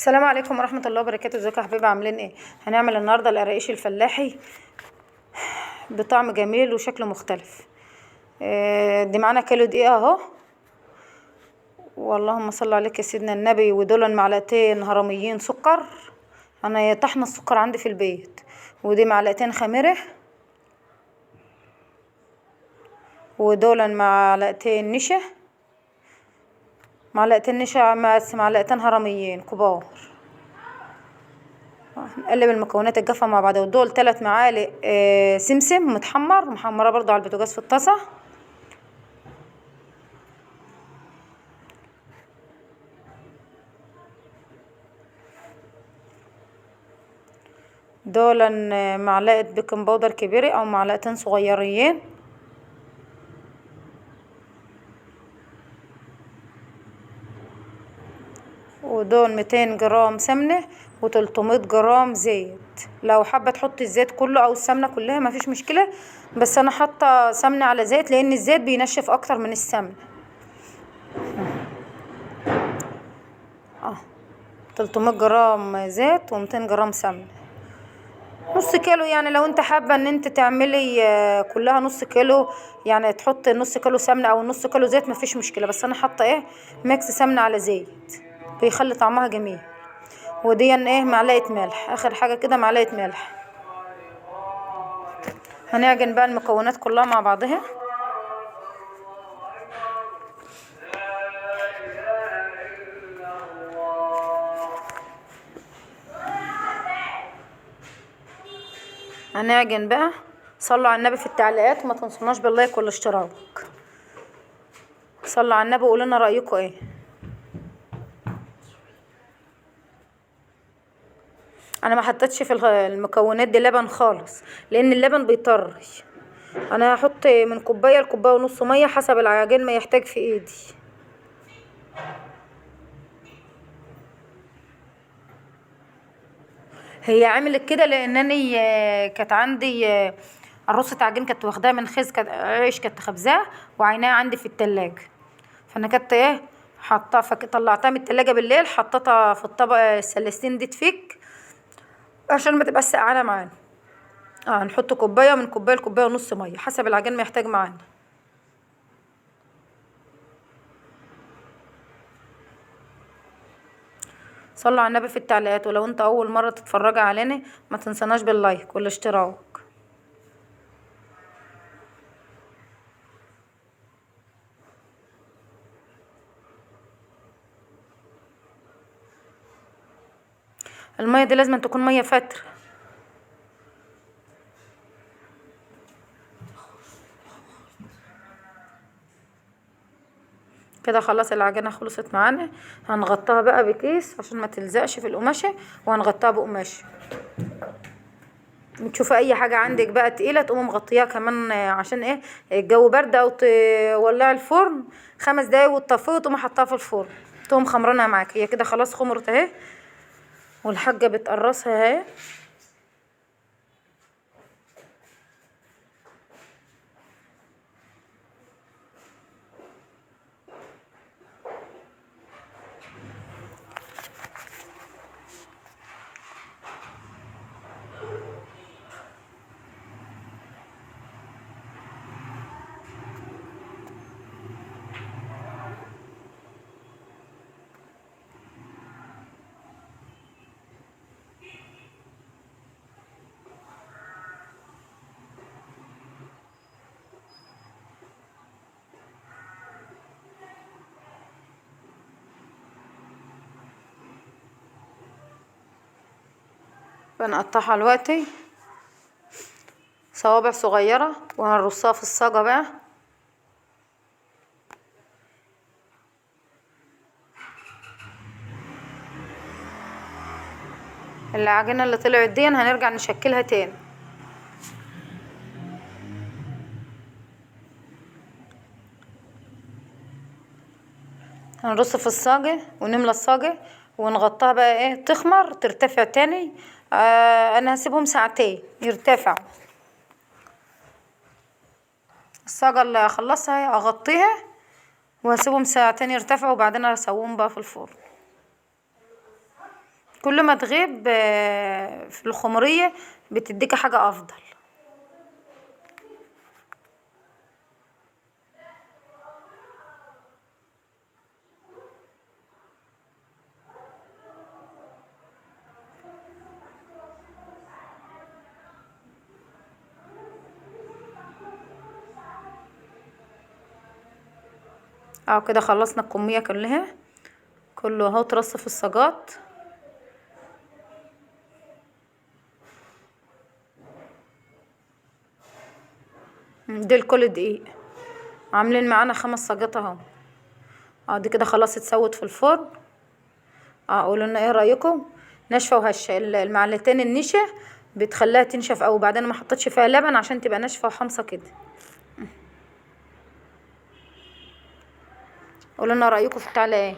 السلام عليكم ورحمة الله وبركاته. ازيكم يا حبايبي، عاملين ايه؟ هنعمل النهارده القراقيش الفلاحي بطعم جميل وشكل مختلف. دي معانا كيلو دقيق اهو، واللهم صل عليك يا سيدنا النبي، ودول معلقتين هرميين سكر. انا طحنه السكر عندي في البيت. ودي معلقتين خميره، ودول معلقتين نشا، معلقتين هرميين كبار. نقلب المكونات الجافة مع بعض. ودول 3 معالق سمسم محمرة برضو على البوتاجاز في الطاسة. دول معلقة بيكنج باودر كبيرة او معلقتين صغيرين. ودول 200 جرام سمنة و300 جرام زيت. لو حابة تحطي الزيت كله او السمنة كلها مفيش مشكلة، بس انا حاطة سمنة على زيت لان الزيت بينشف اكتر من السمنة. 300 جرام زيت و200 جرام سمنة، نص كيلو. يعني لو انت حابة ان انت تعملي كلها نص كيلو، يعني تحطي نص كيلو سمنة او نص كيلو زيت مفيش مشكلة، بس انا حاطة ميكس سمنة على زيت بيخلي طعمها جميل. ودي معلقة ملح، اخر حاجة كده معلقة ملح. هنعجن بقى المكونات كلها مع بعضها. هنعجن بقى. صلوا على النبي في التعليقات وما تنسوناش باللايك والاشتراك. صلوا على النبي وقولوا لنا رايكم ايه. انا ما حطيتش في المكونات دي لبن خالص لان اللبن بيطري. انا هحط من كوبايه لكوبايه ونص ميه حسب العجين ما يحتاج في ايدي. هي عملت كده لانني كانت عندي عروسة عجين كانت واخداها من خز، كانت عيش كانت خبزاه وعيناها عندي في التلاجة، فانا كنت حطها، طلعتها من التلاجة بالليل، حطيتها في الطبق السلستين دي تفك عشان ما تبقاش سقعانه معانا. نحط كوبايه، من كوبايه لكوبايه ونص ميه حسب العجين ما يحتاج معانا. صلوا على النبي في التعليقات، ولو انت اول مره تتفرج علينا ما تنسناش باللايك والاشتراك. الميه دي لازم تكون ميه فتره. كده خلاص العجينه خلصت معانا. هنغطيها بقى بكيس عشان ما تلزقش في القماشه، وهنغطيها بقماشه. تشوفي اي حاجه عندك بقى تقيله تقومي مغطياها كمان، عشان الجو برد، او تولعي الفرن 5 دقايق وتطفيه وتقومي حطها في الفرن تقوم خمرانها معاك. هي كده خلاص خمرت اهي، والحاجه بتقرصها اهي. بنقطعها دلوقتي صوابع صغيره وهنرصها في الصاجه بقى. العجينه اللي طلعت دي هنرجع نشكلها تاني. هنرص في الصاجة ونملى الصاجة ونغطيها بقى تخمر ترتفع تاني. انا هسيبهم ساعتين يرتفعوا. الصاجة اللي اخلصها اغطيها وهسيبهم ساعتين يرتفعوا، وبعدين اسويهم بقى في الفرن. كل ما تغيب في الخمرية بتديكي حاجة افضل. اه كده خلصنا الكمية كلها، كله اهو اترص في الصاجات. دول كل دقيق، عاملين معانا 5 صاجات اهو. اه دي كده خلاص اتسوت في الفرن. قولوا لنا ايه رايكم. ناشفه وهشه، المعلقتين النشا بتخليها تنشف اوي، بعدين ما حطيتش فيها لبن عشان تبقى ناشفه وحمصه كده. قولوا لنا رايكم في التعليق ايه.